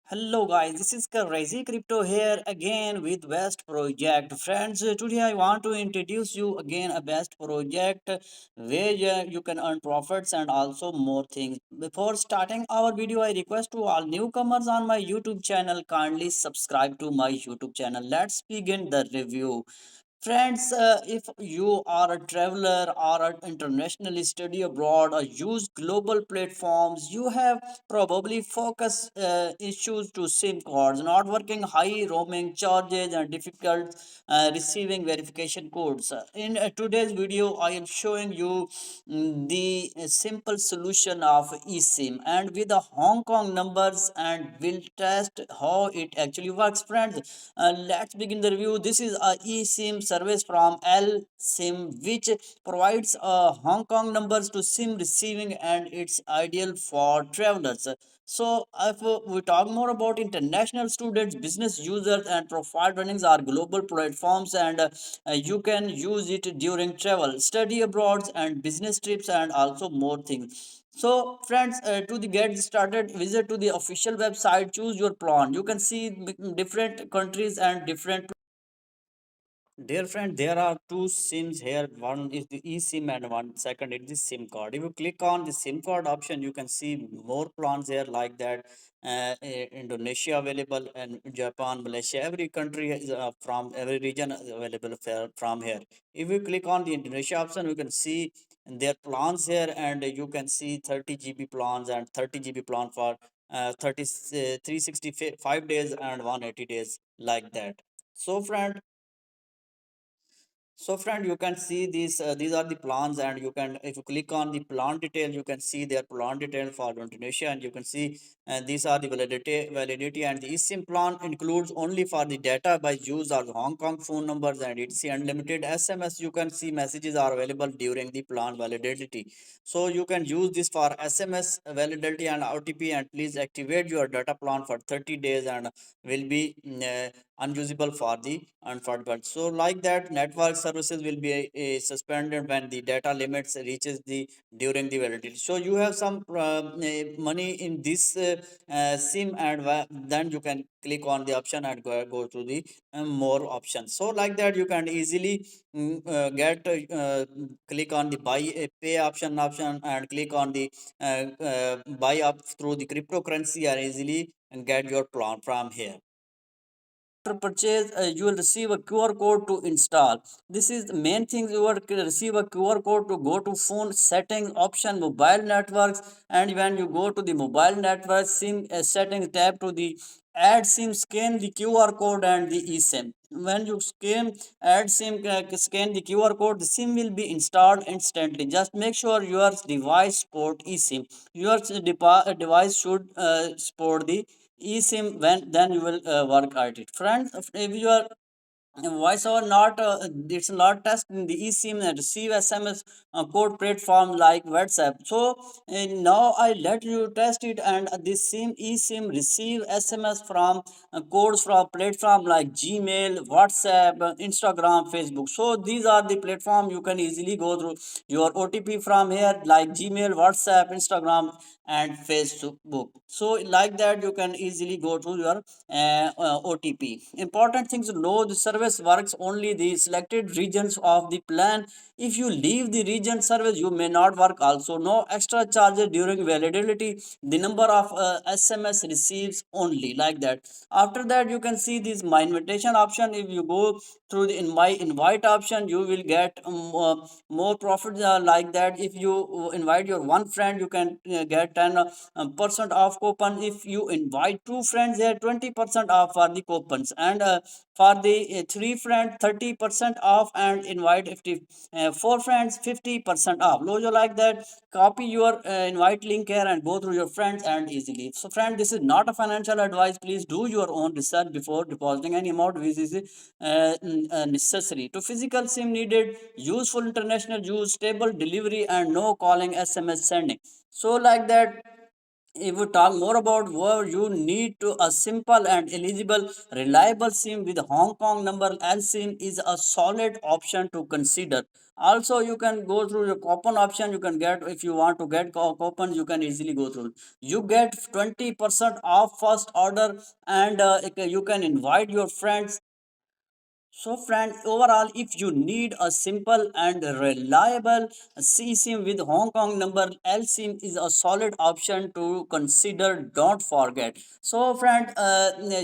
Hello guys, this is Crazy Crypto here again with Best Project. Friends, today I want to introduce you again a Best Project where you can earn profits and also more things. Before starting our video, I request to all newcomers on my YouTube channel kindly subscribe to my YouTube channel. Let's begin the review. Friends, if you are a traveler or an internationally study abroad or use global platforms, you have probably focus issues to SIM cards, not working, high roaming charges, and difficult receiving verification codes. In today's video, I am showing you the simple solution of eSIM and with the Hong Kong numbers and will test how it actually works, friends. Let's begin the review. This is a eSIM service from L SIM which provides Hong Kong numbers to SIM receiving and it's ideal for travelers. So, if we talk more about international students, business users, and profile runnings are global platforms, and you can use it during travel, study abroad, and business trips, and also more things. So, friends, to the get started, visit to the official website, choose your plan. You can see different countries and different. Dear friend, there are two SIMs here. One is the eSIM and one second is the SIM card. If you click on the SIM card option, you can see more plans here like that. Indonesia available and Japan, Malaysia, every country is from every region is available from here. If you click on the Indonesia option, you can see their plans here and you can see 30 GB plans and 30 GB plan for 365 days and 180 days like that. So friend, you can see these are the plans, and you can, if you click on the plan detail, you can see their plan detail for Indonesia, and you can see these are the validity, and the eSIM plan includes only for the data by use of Hong Kong phone numbers, and it's unlimited SMS. You can see messages are available during the plan validity, so you can use this for SMS validity and OTP, and please activate your data plan for 30 days and will be unusable for the unfunded. So, like that, network services will be suspended when the data limits reaches the during the validity. So, you have some money in this SIM, and then you can click on the option and go to the more options. So, like that, you can easily get click on the buy pay option and click on the buy up through the cryptocurrency and easily and get your plan from here. After purchase, you will receive a QR code to install. This is the main thing. You will receive a QR code to go to phone settings option, mobile networks, and when you go to the mobile network SIM settings tab to the add SIM, scan the QR code and the eSIM. When you add SIM, scan the QR code, the SIM will be installed instantly. Just make sure your device support eSIM. Your device should support the eSIM when then you will work at it. Friends, if you are voice over not it's not test in the eSIM and receive SMS code platform like WhatsApp. So now I let you test it, and this SIM eSIM receive SMS from codes from platform like Gmail, WhatsApp, Instagram, Facebook. So these are the platform you can easily go through your OTP from here like Gmail, WhatsApp, Instagram, and Facebook. So like that you can easily go to your OTP. Important things to know: the service works only the selected regions of the plan. If you leave the region service, you may not work. Also, no extra charges during validity. The number of SMS receives only like that. After that, you can see this my invitation option. If you go through the in my invite option, you will get more profit like that. If you invite your one friend, you can get 10 percent off coupon. If you invite two friends, there 20% off for the coupons, and for the three friends 30% off, and invite if four friends 50% off. Lojo like that, copy your invite link here and go through your friends and easily. So friend, this is not a financial advice. Please do your own research before depositing any amount which is necessary. To physical SIM needed, useful international use, stable delivery, and no calling SMS sending. So like that, if we talk more about where you need to a simple and eligible reliable sim with Hong Kong number, L sim is a solid option to consider. Also you can go through your coupon option. You can get, if you want to get coupons, you can easily go through. You get 20% off first order, and you can invite your friends. So, friend, overall, if you need a simple and reliable eSIM with Hong Kong number, LSIM is a solid option to consider. Don't forget. So, friend,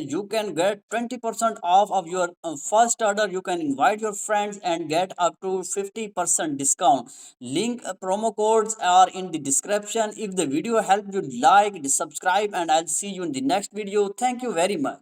you can get 20% off of your first order. You can invite your friends and get up to 50% discount. Link promo codes are in the description. If the video helped you, like, subscribe, and I'll see you in the next video. Thank you very much.